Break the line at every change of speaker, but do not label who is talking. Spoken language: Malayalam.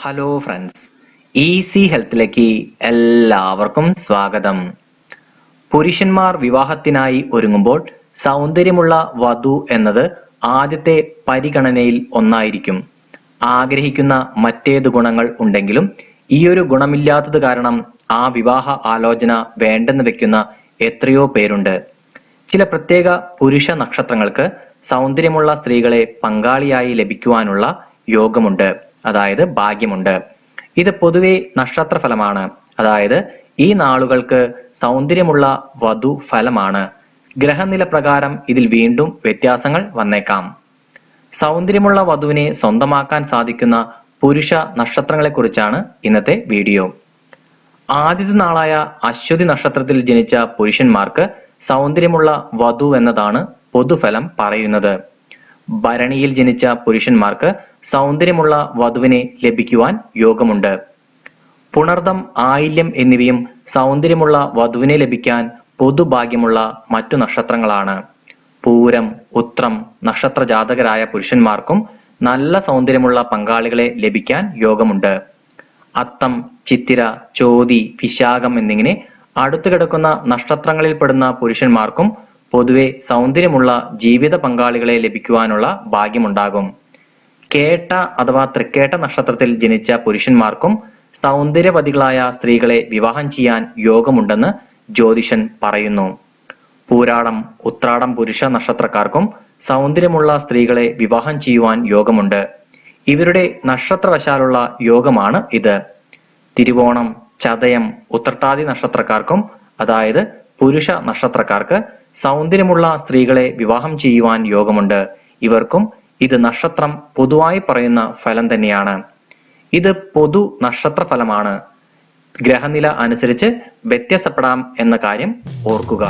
ഹലോ ഫ്രണ്ട്സ്, ഈസി ഹെൽത്തിലേക്ക് എല്ലാവർക്കും സ്വാഗതം. പുരുഷന്മാർ വിവാഹത്തിനായി ഒരുങ്ങുമ്പോൾ സൗന്ദര്യമുള്ള വധു എന്നത് ആദ്യത്തെ പരിഗണനയിൽ ഒന്നായിരിക്കും. ആഗ്രഹിക്കുന്ന മറ്റേതു ഗുണങ്ങൾ ഉണ്ടെങ്കിലും ഈയൊരു ഗുണമില്ലാത്തത് കാരണം ആ വിവാഹ ആലോചന വേണ്ടെന്ന് വെക്കുന്ന എത്രയോ പേരുണ്ട്. ചില പ്രത്യേക പുരുഷ നക്ഷത്രങ്ങൾക്ക് സൗന്ദര്യമുള്ള സ്ത്രീകളെ പങ്കാളിയായി ലഭിക്കുവാനുള്ള യോഗമുണ്ട്, അതായത് ഭാഗ്യമുണ്ട്. ഇത് പൊതുവെ നക്ഷത്രഫലമാണ്, അതായത് ഈ നാളുകൾക്ക് സൗന്ദര്യമുള്ള വധു ഫലമാണ്. ഗ്രഹനില പ്രകാരം ഇതിൽ വീണ്ടും വ്യത്യാസങ്ങൾ വന്നേക്കാം. സൗന്ദര്യമുള്ള വധുവിനെ സ്വന്തമാക്കാൻ സാധിക്കുന്ന പുരുഷ നക്ഷത്രങ്ങളെക്കുറിച്ചാണ് ഇന്നത്തെ വീഡിയോ. ആദ്യത്തെ നാളായ അശ്വതി നക്ഷത്രത്തിൽ ജനിച്ച പുരുഷന്മാർക്ക് സൗന്ദര്യമുള്ള വധു എന്നതാണ് പൊതുഫലം പറയുന്നത്. ഭരണിയിൽ ജനിച്ച പുരുഷന്മാർക്ക് സൗന്ദര്യമുള്ള വധുവിനെ ലഭിക്കുവാൻ യോഗമുണ്ട്. പുണർദം, ആയില്യം എന്നിവയും സൗന്ദര്യമുള്ള വധുവിനെ ലഭിക്കാൻ പൊതുഭാഗ്യമുള്ള മറ്റു നക്ഷത്രങ്ങളാണ്. പൂരം, ഉത്രം നക്ഷത്ര ജാതകരായ പുരുഷന്മാർക്കും നല്ല സൗന്ദര്യമുള്ള പങ്കാളികളെ ലഭിക്കാൻ യോഗമുണ്ട്. അത്തം, ചിത്തിര, ചോതി, വിശാഖം എന്നിങ്ങനെ അടുത്തു കിടക്കുന്ന നക്ഷത്രങ്ങളിൽപ്പെടുന്ന പുരുഷന്മാർക്കും പൊതുവെ സൗന്ദര്യമുള്ള ജീവിത പങ്കാളികളെ ലഭിക്കുവാനുള്ള ഭാഗ്യമുണ്ടാകും. കേട്ട അഥവാ തൃക്കേട്ട നക്ഷത്രത്തിൽ ജനിച്ച പുരുഷന്മാർക്കും സൗന്ദര്യവതികളായ സ്ത്രീകളെ വിവാഹം ചെയ്യാൻ യോഗമുണ്ടെന്ന് ജ്യോതിഷൻ പറയുന്നു. പൂരാടം, ഉത്രാടം പുരുഷ നക്ഷത്രക്കാർക്കും സൗന്ദര്യമുള്ള സ്ത്രീകളെ വിവാഹം ചെയ്യുവാൻ യോഗമുണ്ട്. ഇവരുടെ നക്ഷത്രവശാലുള്ള യോഗമാണ് ഇത്. തിരുവോണം, ചതയം, ഉത്രട്ടാതി നക്ഷത്രക്കാർക്കും അതായത് പുരുഷ നക്ഷത്രക്കാർക്ക് സൗന്ദര്യമുള്ള സ്ത്രീകളെ വിവാഹം ചെയ്യുവാൻ യോഗമുണ്ട്. ഇവർക്കും ഇത് നക്ഷത്രം പൊതുവായി പറയുന്ന ഫലം തന്നെയാണ്. ഇത് പൊതു നക്ഷത്ര ഫലമാണ്. ഗ്രഹനില അനുസരിച്ച് വ്യത്യാസപ്പെടാം എന്ന കാര്യം ഓർക്കുക.